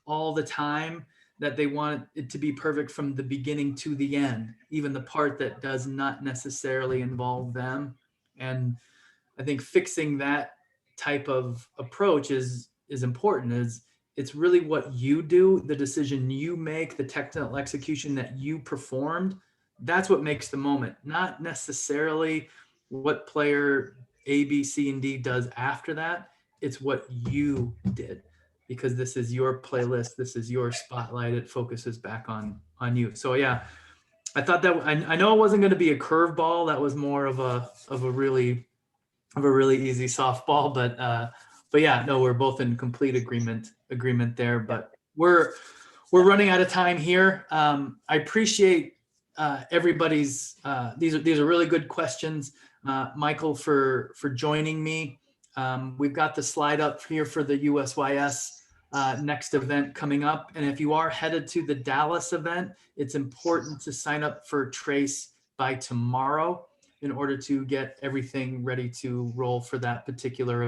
S1: all the time, that they want it to be perfect from the beginning to the end, even the part that does not necessarily involve them. And I think fixing that type of approach is important. It's really what you do, the decision you make, the technical execution that you performed. That's what makes the moment, not necessarily what player A, B, C, and D does after that. It's what you did, because this is your playlist. This is your spotlight. It focuses back on you. So yeah, I thought that I know it wasn't going to be a curveball. That was more of a really easy softball, but yeah, no, we're both in complete agreement there. But we're running out of time here. I appreciate everybody's. These are really good questions, Michael, for joining me. We've got the slide up here for the USYS next event coming up, and if you are headed to the Dallas event, it's important to sign up for Trace by tomorrow in order to get everything ready to roll for that particular